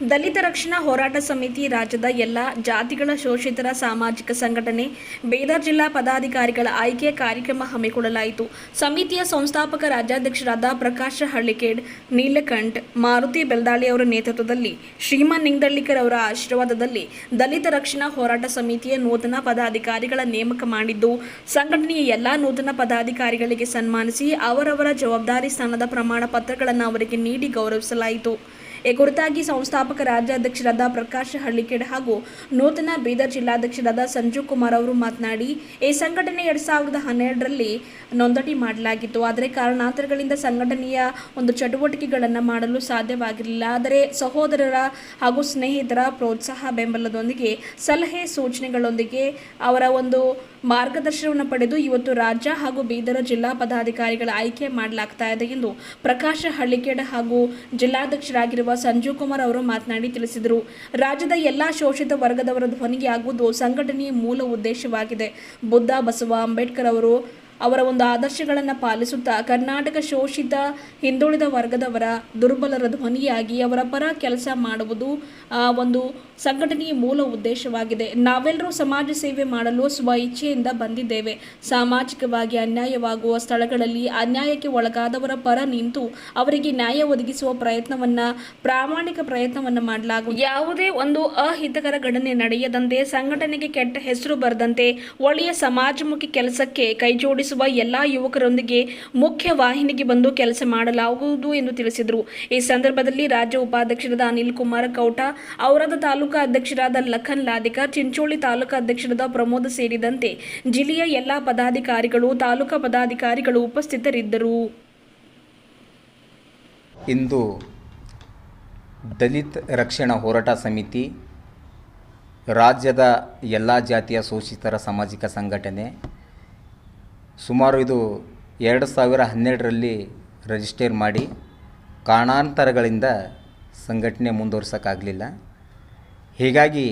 ದಲಿತ ರಕ್ಷಣಾ ಹೋರಾಟ ಸಮಿತಿ ರಾಜ್ಯದ ಎಲ್ಲ ಜಾತಿಗಳ ಶೋಷಿತರ ಸಾಮಾಜಿಕ ಸಂಘಟನೆ ಬೀದರ್ ಜಿಲ್ಲಾ ಪದಾಧಿಕಾರಿಗಳ ಆಯ್ಕೆ ಕಾರ್ಯಕ್ರಮ ಹಮ್ಮಿಕೊಳ್ಳಲಾಯಿತು. ಸಮಿತಿಯ ಸಂಸ್ಥಾಪಕ ರಾಜ್ಯಾಧ್ಯಕ್ಷರಾದ ಪ್ರಕಾಶ ಹಳ್ಳಿಕೇಡ್, ನೀಲಕಂಠ್, ಮಾರುತಿ ಬೆಲ್ದಾಳಿ ಅವರ ನೇತೃತ್ವದಲ್ಲಿ, ಶ್ರೀಮಾನ್ ನಿಂಗದಳ್ಳಿಕರ್ ಅವರ ಆಶೀರ್ವಾದದಲ್ಲಿ ದಲಿತ ರಕ್ಷಣಾ ಹೋರಾಟ ಸಮಿತಿಯ ನೂತನ ಪದಾಧಿಕಾರಿಗಳ ನೇಮಕ ಮಾಡಿದ್ದು, ಸಂಘಟನೆಯ ಎಲ್ಲ ನೂತನ ಪದಾಧಿಕಾರಿಗಳಿಗೆ ಸನ್ಮಾನಿಸಿ ಅವರವರ ಜವಾಬ್ದಾರಿ ಸ್ಥಾನದ ಪ್ರಮಾಣ ಪತ್ರಗಳನ್ನು ಅವರಿಗೆ ನೀಡಿ ಗೌರವಿಸಲಾಯಿತು. ಈ ಕುರಿತಾಗಿ ಸಂಸ್ಥಾಪಕ ರಾಜ್ಯಾಧ್ಯಕ್ಷರಾದ ಪ್ರಕಾಶ ಹಳ್ಳಿಕೇಡ್ ಹಾಗೂ ನೂತನ ಬೀದರ್ ಜಿಲ್ಲಾಧ್ಯಕ್ಷರಾದ ಸಂಜೀವ್ ಕುಮಾರ್ ಅವರು ಮಾತನಾಡಿ, ಈ ಸಂಘಟನೆ 2012ರಲ್ಲಿ ನೋಂದಣಿ ಮಾಡಲಾಗಿತ್ತು. ಆದರೆ ಕಾರಣಾಂತರಗಳಿಂದ ಸಂಘಟನೆಯ ಒಂದು ಚಟುವಟಿಕೆಗಳನ್ನು ಮಾಡಲು ಸಾಧ್ಯವಾಗಿರಲಿಲ್ಲ. ಆದರೆ ಸಹೋದರರ ಹಾಗೂ ಸ್ನೇಹಿತರ ಪ್ರೋತ್ಸಾಹ ಬೆಂಬಲದೊಂದಿಗೆ ಸಲಹೆ ಸೂಚನೆಗಳೊಂದಿಗೆ ಅವರ ಒಂದು ಮಾರ್ಗದರ್ಶನವನ್ನು ಪಡೆದು ಇವತ್ತು ರಾಜ್ಯ ಹಾಗೂ ಬೀದರ್ ಜಿಲ್ಲಾ ಪದಾಧಿಕಾರಿಗಳ ಆಯ್ಕೆ ಮಾಡಲಾಗ್ತಾ ಇದೆ ಎಂದು ಪ್ರಕಾಶ ಹಳ್ಳಿಕೇಡ್ ಹಾಗೂ ಜಿಲ್ಲಾಧ್ಯಕ್ಷರಾಗಿರುವ ಸಂಜೀವ್ ಕುಮಾರ್ ಅವರು ಮಾತನಾಡಿ ತಿಳಿಸಿದರು. ರಾಜ್ಯದ ಎಲ್ಲಾ ಶೋಷಿತ ವರ್ಗದವರ ಧ್ವನಿಗೆ ಆಗುವುದು ಸಂಘಟನೆಯ ಮೂಲ ಉದ್ದೇಶವಾಗಿದೆ. ಬುದ್ಧ ಬಸವ ಅಂಬೇಡ್ಕರ್ ಅವರ ಒಂದು ಆದರ್ಶಗಳನ್ನು ಪಾಲಿಸುತ್ತಾ ಕರ್ನಾಟಕ ಶೋಷಿತ ಹಿಂದುಳಿದ ವರ್ಗದವರ ದುರ್ಬಲರ ಧ್ವನಿಯಾಗಿ ಅವರ ಪರ ಕೆಲಸ ಮಾಡುವುದು ಒಂದು ಸಂಘಟನೆಯ ಮೂಲ ಉದ್ದೇಶವಾಗಿದೆ. ನಾವೆಲ್ಲರೂ ಸಮಾಜ ಸೇವೆ ಮಾಡಲು ಸ್ವ ಇಚ್ಛೆಯಿಂದ ಬಂದಿದ್ದೇವೆ. ಸಾಮಾಜಿಕವಾಗಿ ಅನ್ಯಾಯವಾಗುವ ಸ್ಥಳಗಳಲ್ಲಿ ಅನ್ಯಾಯಕ್ಕೆ ಒಳಗಾದವರ ಪರ ನಿಂತು ಅವರಿಗೆ ನ್ಯಾಯ ಒದಗಿಸುವ ಪ್ರಾಮಾಣಿಕ ಪ್ರಯತ್ನವನ್ನು ಮಾಡಲಾಗುವುದು. ಯಾವುದೇ ಒಂದು ಅಹಿತಕರ ಘಟನೆ ನಡೆಯದಂತೆ, ಸಂಘಟನೆಗೆ ಕೆಟ್ಟ ಹೆಸರು ಬರದಂತೆ ಒಳ್ಳೆಯ ಸಮಾಜಮುಖಿ ಕೆಲಸಕ್ಕೆ ಕೈಜೋಡಿಸುವ ಎಲ್ಲ ಯುವಕರೊಂದಿಗೆ ಮುಖ್ಯ ವಾಹಿನಿಗೆ ಬಂದು ಕೆಲಸ ಮಾಡಲಾಗುವುದು ಎಂದು ತಿಳಿಸಿದರು. ಈ ಸಂದರ್ಭದಲ್ಲಿ ರಾಜ್ಯ ಉಪಾಧ್ಯಕ್ಷರಾದ ಅನಿಲ್ ಕುಮಾರ್ ಕೌಟ, ಔರಾದ ತಾಲೂಕಾ ಅಧ್ಯಕ್ಷರಾದ ಲಖನ್ ಲಾದಿಕರ್, ಚಿಂಚೋಳಿ ತಾಲೂಕಾ ಅಧ್ಯಕ್ಷರಾದ ಪ್ರಮೋದ್ ಸೇರಿದಂತೆ ಜಿಲ್ಲೆಯ ಎಲ್ಲ ಪದಾಧಿಕಾರಿಗಳು, ತಾಲೂಕಾ ಪದಾಧಿಕಾರಿಗಳು ಉಪಸ್ಥಿತರಿದ್ದರು. ಇಂದು ದಲಿತ ರಕ್ಷಣಾ ಹೋರಾಟ ಸಮಿತಿ ರಾಜ್ಯದ ಎಲ್ಲ ಜಾತಿಯ ಶೋಷಿತರ ಸಾಮಾಜಿಕ ಸಂಘಟನೆ ಸುಮಾರು ಇದು 2012ರಲ್ಲಿ ರಿಜಿಸ್ಟರ್ ಮಾಡಿ ಕಾರಣಾಂತರಗಳಿಂದ ಸಂಘಟನೆ ಮುಂದುವರ್ಸೋಕ್ಕಾಗಲಿಲ್ಲ. ಹೀಗಾಗಿ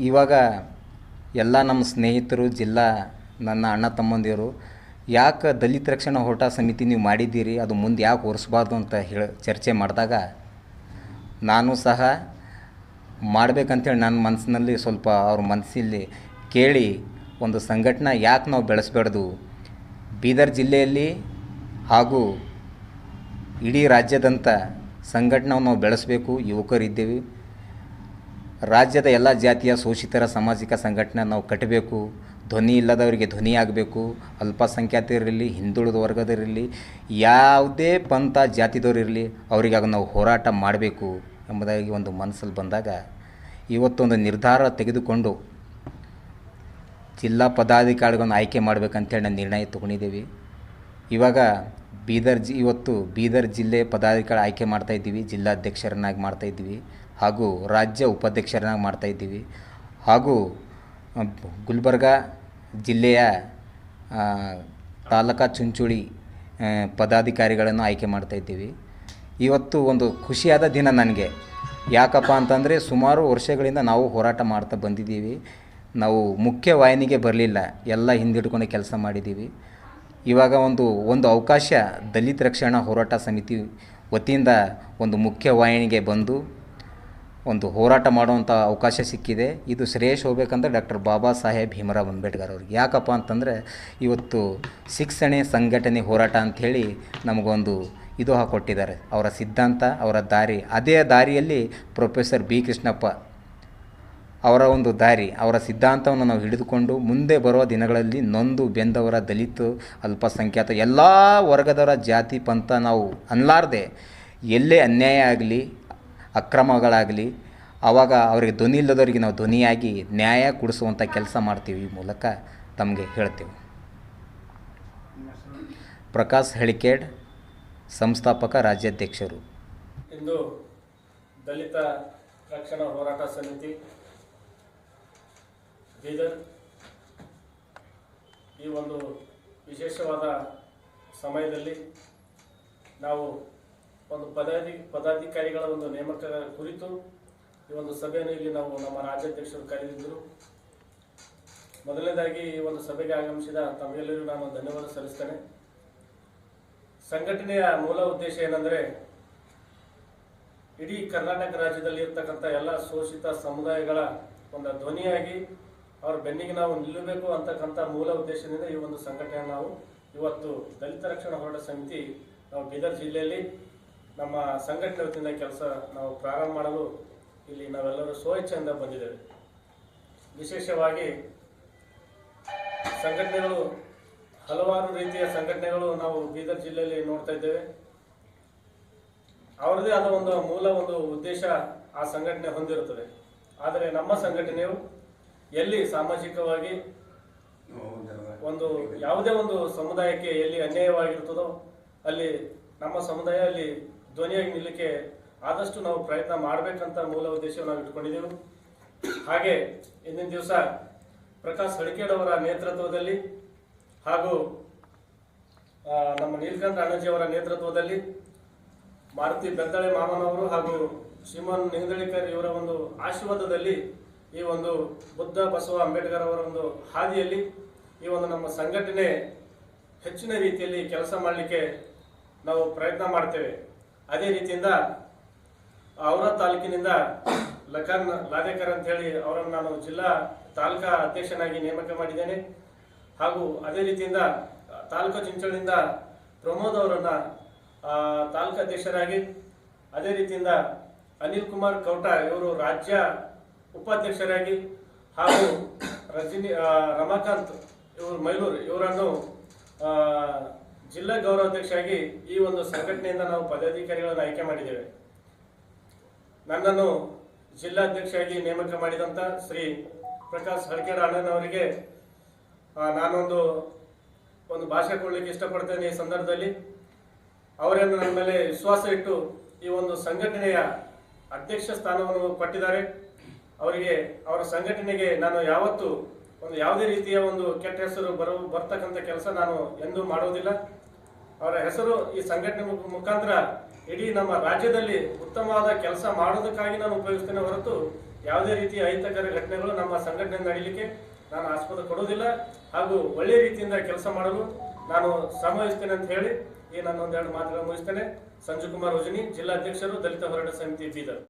ಇವಾಗ ಎಲ್ಲ ನಮ್ಮ ಸ್ನೇಹಿತರು, ಜಿಲ್ಲಾ ನನ್ನ ಅಣ್ಣ ತಮ್ಮಂದಿರು, ಯಾಕೆ ದಲಿತ ರಕ್ಷಣಾ ಹೋರಾಟ ಸಮಿತಿ ನೀವು ಮಾಡಿದ್ದೀರಿ, ಅದು ಮುಂದೆ ಯಾಕೆ ಹೊರಿಸ್ಬಾರ್ದು ಅಂತ ಚರ್ಚೆ ಮಾಡಿದಾಗ ನಾನು ಸಹ ಮಾಡಬೇಕಂತೇಳಿ ನನ್ನ ಮನಸ್ಸಿನಲ್ಲಿ ಸ್ವಲ್ಪ ಅವ್ರ ಮನಸ್ಸಲ್ಲಿ ಕೇಳಿ ಒಂದು ಸಂಘಟನೆ ಯಾಕೆ ನಾವು ಬೆಳೆಸಬಾರ್ದು, ಬೀದರ್ ಜಿಲ್ಲೆಯಲ್ಲಿ ಹಾಗೂ ಇಡೀ ರಾಜ್ಯದಂಥ ಸಂಘಟನೆ ನಾವು ಬೆಳೆಸಬೇಕು, ಯುವಕರಿದ್ದೇವೆ, ರಾಜ್ಯದ ಎಲ್ಲ ಜಾತಿಯ ಶೋಷಿತರ ಸಾಮಾಜಿಕ ಸಂಘಟನೆ ನಾವು ಕಟ್ಟಬೇಕು, ಧ್ವನಿ ಇಲ್ಲದವರಿಗೆ ಧ್ವನಿಯಾಗಬೇಕು, ಅಲ್ಪಸಂಖ್ಯಾತರಿರಲಿ, ಹಿಂದುಳಿದ ವರ್ಗದವರಿರಲಿ, ಯಾವುದೇ ಪಂಥ ಜಾತಿದವರಿರಲಿ ಅವರಿಗಾಗಿ ನಾವು ಹೋರಾಟ ಮಾಡಬೇಕು ಎಂಬುದಾಗಿ ಒಂದು ಮನಸ್ಸಲ್ಲಿ ಬಂದಾಗ ಇವತ್ತೊಂದು ನಿರ್ಧಾರ ತೆಗೆದುಕೊಂಡು ಜಿಲ್ಲಾ ಪದಾಧಿಕಾರಿಗಳನ್ನು ಆಯ್ಕೆ ಮಾಡಬೇಕಂತೇಳಿ ನಾನು ನಿರ್ಣಯ ತೊಗೊಂಡಿದ್ದೀವಿ. ಇವಾಗ ಇವತ್ತು ಬೀದರ್ ಜಿಲ್ಲೆ ಪದಾಧಿಕಾರಿ ಆಯ್ಕೆ ಮಾಡ್ತಾಯಿದ್ದೀವಿ, ಜಿಲ್ಲಾಧ್ಯಕ್ಷರನ್ನಾಗಿ ಮಾಡ್ತಾಯಿದ್ದೀವಿ ಹಾಗೂ ರಾಜ್ಯ ಉಪಾಧ್ಯಕ್ಷರನ್ನಾಗಿ ಮಾಡ್ತಾಯಿದ್ದೀವಿ ಹಾಗೂ ಗುಲ್ಬರ್ಗ ಜಿಲ್ಲೆಯ ತಾಲೂಕಾ ಚಿಂಚೋಳಿ ಪದಾಧಿಕಾರಿಗಳನ್ನು ಆಯ್ಕೆ ಮಾಡ್ತಾಯಿದ್ದೀವಿ. ಇವತ್ತು ಒಂದು ಖುಷಿಯಾದ ದಿನ ನನಗೆ. ಯಾಕಪ್ಪ ಅಂತಂದರೆ ಸುಮಾರು ವರ್ಷಗಳಿಂದ ನಾವು ಹೋರಾಟ ಮಾಡ್ತಾ ಬಂದಿದ್ದೀವಿ. ನಾವು ಮುಖ್ಯ ವಾಹಿನಿಗೆ ಬರಲಿಲ್ಲ, ಎಲ್ಲ ಹಿಂದಿಡ್ಕೊಂಡು ಕೆಲಸ ಮಾಡಿದ್ದೀವಿ. ಇವಾಗ ಒಂದು ಅವಕಾಶ ದಲಿತ ರಕ್ಷಣಾ ಹೋರಾಟ ಸಮಿತಿ ವತಿಯಿಂದ ಒಂದು ಮುಖ್ಯ ವಾಹಿನಿಗೆ ಬಂದು ಒಂದು ಹೋರಾಟ ಮಾಡುವಂಥ ಅವಕಾಶ ಸಿಕ್ಕಿದೆ. ಇದು ಶ್ರೇಯಸ್ ಹೋಗ್ಬೇಕಂದ್ರೆ ಡಾಕ್ಟರ್ ಬಾಬಾ ಸಾಹೇಬ್ ಭೀಮರಾವ್ ಅಂಬೇಡ್ಕರ್ ಅವ್ರಿಗೆ. ಯಾಕಪ್ಪ ಅಂತಂದರೆ ಇವತ್ತು ಶಿಕ್ಷಣ ಸಂಘಟನೆ ಹೋರಾಟ ಅಂಥೇಳಿ ನಮಗೊಂದು ಇದು ಹಾಕ್ಕೊಟ್ಟಿದ್ದಾರೆ, ಅವರ ಸಿದ್ಧಾಂತ, ಅವರ ದಾರಿ. ಅದೇ ದಾರಿಯಲ್ಲಿ ಪ್ರೊಫೆಸರ್ ಬಿ ಕೃಷ್ಣಪ್ಪ ಅವರ ಒಂದು ದಾರಿ, ಅವರ ಸಿದ್ಧಾಂತವನ್ನು ನಾವು ಹಿಡಿದುಕೊಂಡು ಮುಂದೆ ಬರುವ ದಿನಗಳಲ್ಲಿ ನೊಂದು ಬೆಂದವರ, ದಲಿತ, ಅಲ್ಪಸಂಖ್ಯಾತ ಎಲ್ಲ ವರ್ಗದವರ ಜಾತಿ ಪಂಥ ನಾವು ಅನ್ಲಾರ್ದೆ ಎಲ್ಲೇ ಅನ್ಯಾಯ ಆಗಲಿ, ಅಕ್ರಮಗಳಾಗಲಿ, ಆವಾಗ ಅವರಿಗೆ ಧ್ವನಿ ಇಲ್ಲದವರಿಗೆ ನಾವು ಧ್ವನಿಯಾಗಿ ನ್ಯಾಯ ಕೊಡಿಸುವಂಥ ಕೆಲಸ ಮಾಡ್ತೀವಿ. ಈ ಮೂಲಕ ತಮಗೆ ಹೇಳ್ತೇವೆ. ಪ್ರಕಾಶ್ ಹಳ್ಳಿಕೇಡ್, ಸಂಸ್ಥಾಪಕ ರಾಜ್ಯಾಧ್ಯಕ್ಷರು. ಇಂದು ದಲಿತ ರಕ್ಷಣಾ ಹೋರಾಟ ಸಮಿತಿ ಬೀದರ್ ಈ ಒಂದು ವಿಶೇಷವಾದ ಸಮಯದಲ್ಲಿ ನಾವು ಒಂದು ಪದಾಧಿಕಾರಿಗಳ ಒಂದು ನೇಮಕ ಕುರಿತು ಈ ಒಂದು ಸಭೆಯನ್ನು ಇಲ್ಲಿ ನಾವು ನಮ್ಮ ರಾಜ್ಯಾಧ್ಯಕ್ಷರು ಕರೆದಿದ್ದರು. ಮೊದಲನೇದಾಗಿ ಈ ಒಂದು ಸಭೆಗೆ ಆಗಮಿಸಿದ ತಮಗೆಲ್ಲರಿಗೂ ನಾನು ಧನ್ಯವಾದ ಸಲ್ಲಿಸ್ತೇನೆ. ಸಂಘಟನೆಯ ಮೂಲ ಉದ್ದೇಶ ಏನಂದರೆ ಇಡೀ ಕರ್ನಾಟಕ ರಾಜ್ಯದಲ್ಲಿ ಇರ್ತಕ್ಕಂಥ ಎಲ್ಲ ಶೋಷಿತ ಸಮುದಾಯಗಳ ಒಂದು ಧ್ವನಿಯಾಗಿ ಅವ್ರ ಬೆನ್ನಿಗೆ ನಾವು ನಿಲ್ಲಬೇಕು ಅಂತಕ್ಕಂಥ ಮೂಲ ಉದ್ದೇಶದಿಂದ ಈ ಒಂದು ಸಂಘಟನೆ ನಾವು ಇವತ್ತು ದಲಿತ ರಕ್ಷಣಾ ಹೋರಾಟ ಸಮಿತಿ ನಾವು ಬೀದರ್ ಜಿಲ್ಲೆಯಲ್ಲಿ ನಮ್ಮ ಸಂಘಟನೆ ವತಿಯಿಂದ ಕೆಲಸ ನಾವು ಪ್ರಾರಂಭ ಮಾಡಲು ಇಲ್ಲಿ ನಾವೆಲ್ಲರೂ ಸ್ವಇಚ್ಛೆಯಿಂದ ಬಂದಿದ್ದೇವೆ. ವಿಶೇಷವಾಗಿ ಸಂಘಟನೆಗಳು ಹಲವಾರು ರೀತಿಯ ಸಂಘಟನೆಗಳು ನಾವು ಬೀದರ್ ಜಿಲ್ಲೆಯಲ್ಲಿ ನೋಡ್ತಾ ಇದ್ದೇವೆ. ಅವರದೇ ಆದ ಒಂದು ಉದ್ದೇಶ ಆ ಸಂಘಟನೆ ಹೊಂದಿರುತ್ತದೆ. ಆದರೆ ನಮ್ಮ ಸಂಘಟನೆಯು ಎಲ್ಲಿ ಸಾಮಾಜಿಕವಾಗಿ ಯಾವುದೇ ಒಂದು ಸಮುದಾಯಕ್ಕೆ ಎಲ್ಲಿ ಅನ್ಯಾಯವಾಗಿರ್ತದೋ ಅಲ್ಲಿ ನಮ್ಮ ಸಮುದಾಯ ಅಲ್ಲಿ ಧ್ವನಿಯಾಗಿ ನಿಲ್ಲಕ್ಕೆ ಆದಷ್ಟು ನಾವು ಪ್ರಯತ್ನ ಮಾಡಬೇಕಂತ ಮೂಲ ಉದ್ದೇಶವನ್ನು ನಾವು ಇಟ್ಕೊಂಡಿದ್ದೆವು. ಹಾಗೆ ಇಂದಿನ ದಿವಸ ಪ್ರಕಾಶ್ ಹಡಿಕೇಡ್ ಅವರ ನೇತೃತ್ವದಲ್ಲಿ ಹಾಗೂ ನಮ್ಮ ನೀಲಕಂಠ ಅಣ್ಣಜಿ ಅವರ ನೇತೃತ್ವದಲ್ಲಿ ಮಾರುತಿ ಬೆತ್ತಳೆ ಮಾಮನವರು ಹಾಗೂ ಶ್ರೀಮನ್ ನಿಂಗದಳಿಕರ್ ಇವರ ಒಂದು ಆಶೀರ್ವಾದದಲ್ಲಿ ಈ ಒಂದು ಬುದ್ಧ ಬಸವ ಅಂಬೇಡ್ಕರ್ ಅವರ ಒಂದು ಹಾದಿಯಲ್ಲಿ ಈ ಒಂದು ನಮ್ಮ ಸಂಘಟನೆ ಹೆಚ್ಚಿನ ರೀತಿಯಲ್ಲಿ ಕೆಲಸ ಮಾಡಲಿಕ್ಕೆ ನಾವು ಪ್ರಯತ್ನ ಮಾಡ್ತೇವೆ. ಅದೇ ರೀತಿಯಿಂದ ಅವರ ತಾಲೂಕಿನಿಂದ ಲಖನ್ ಲಾದೇಕರ್ ಅಂತ ಹೇಳಿ ಅವರನ್ನು ನಾನು ಜಿಲ್ಲಾ ತಾಲೂಕಾ ಅಧ್ಯಕ್ಷನಾಗಿ ನೇಮಕ ಮಾಡಿದ್ದೇನೆ. ಹಾಗೂ ಅದೇ ರೀತಿಯಿಂದ ತಾಲೂಕು ಚಿಂಚೋಳಿಯಿಂದ ಪ್ರಮೋದ್ ಅವರನ್ನ ತಾಲೂಕು ಅಧ್ಯಕ್ಷರಾಗಿ, ಅದೇ ರೀತಿಯಿಂದ ಅನಿಲ್ ಕುಮಾರ್ ಕೌಟ ಇವರು ರಾಜ್ಯ ಉಪಾಧ್ಯಕ್ಷರಾಗಿ, ಹಾಗೂ ರಮಾಕಾಂತ್ ಇವರು ಮೈಲೂರು ಇವರನ್ನು ಜಿಲ್ಲಾ ಗೌರವಾಧ್ಯಕ್ಷರಾಗಿ ಈ ಒಂದು ಸಂಘಟನೆಯಿಂದ ನಾವು ಪದಾಧಿಕಾರಿಗಳನ್ನು ಆಯ್ಕೆ ಮಾಡಿದ್ದೇವೆ. ನನ್ನನ್ನು ಜಿಲ್ಲಾಧ್ಯಕ್ಷರಾಗಿ ನೇಮಕ ಮಾಡಿದಂಥ ಶ್ರೀ ಪ್ರಕಾಶ್ ಹಡಿಕೇಡ್ ಅಣ್ಣನವರಿಗೆ ನಾನೊಂದು ಭಾಷೆ ಕೊಡಲಿಕ್ಕೆ ಇಷ್ಟಪಡ್ತೇನೆ. ಈ ಸಂದರ್ಭದಲ್ಲಿ ಅವರನ್ನು ನನ್ನ ಮೇಲೆ ವಿಶ್ವಾಸ ಇಟ್ಟು ಈ ಒಂದು ಸಂಘಟನೆಯ ಅಧ್ಯಕ್ಷ ಸ್ಥಾನವನ್ನು ಕೊಟ್ಟಿದ್ದಾರೆ. ಅವರಿಗೆ ಅವರ ಸಂಘಟನೆಗೆ ನಾನು ಯಾವತ್ತೂ ಯಾವುದೇ ರೀತಿಯ ಒಂದು ಕೆಟ್ಟ ಹೆಸರು ಬರ್ತಕ್ಕಂಥ ಕೆಲಸ ನಾನು ಎಂದೂ ಮಾಡೋದಿಲ್ಲ. ಅವರ ಹೆಸರು ಈ ಸಂಘಟನೆ ಮುಖಾಂತರ ಇಡೀ ನಮ್ಮ ರಾಜ್ಯದಲ್ಲಿ ಉತ್ತಮವಾದ ಕೆಲಸ ಮಾಡೋದಕ್ಕಾಗಿ ನಾನು ಉಪಯೋಗಿಸ್ತೇನೆ ಹೊರತು ಯಾವುದೇ ರೀತಿಯ ಅಹಿತಕರ ಘಟನೆಗಳು ನಮ್ಮ ಸಂಘಟನೆ ನಡೀಲಿಕ್ಕೆ ನಾನು ಆಸ್ಪದ ಕೊಡೋದಿಲ್ಲ. ಹಾಗೂ ಒಳ್ಳೆಯ ರೀತಿಯಿಂದ ಕೆಲಸ ಮಾಡಲು ನಾನು ಶ್ರಮವಹಿಸ್ತೇನೆ ಅಂತ ಹೇಳಿ ಈ ನಾನು ಒಂದೆರಡು ಮಾತುಗಳನ್ನು ಮುಗಿಸ್ತೇನೆ. ಸಂಜು ಕುಮಾರ್ ಉಜನಿ, ಜಿಲ್ಲಾಧ್ಯಕ್ಷರು, ದಲಿತ ಹೋರಾಟ ಸಮಿತಿ, ಬೀದರ್.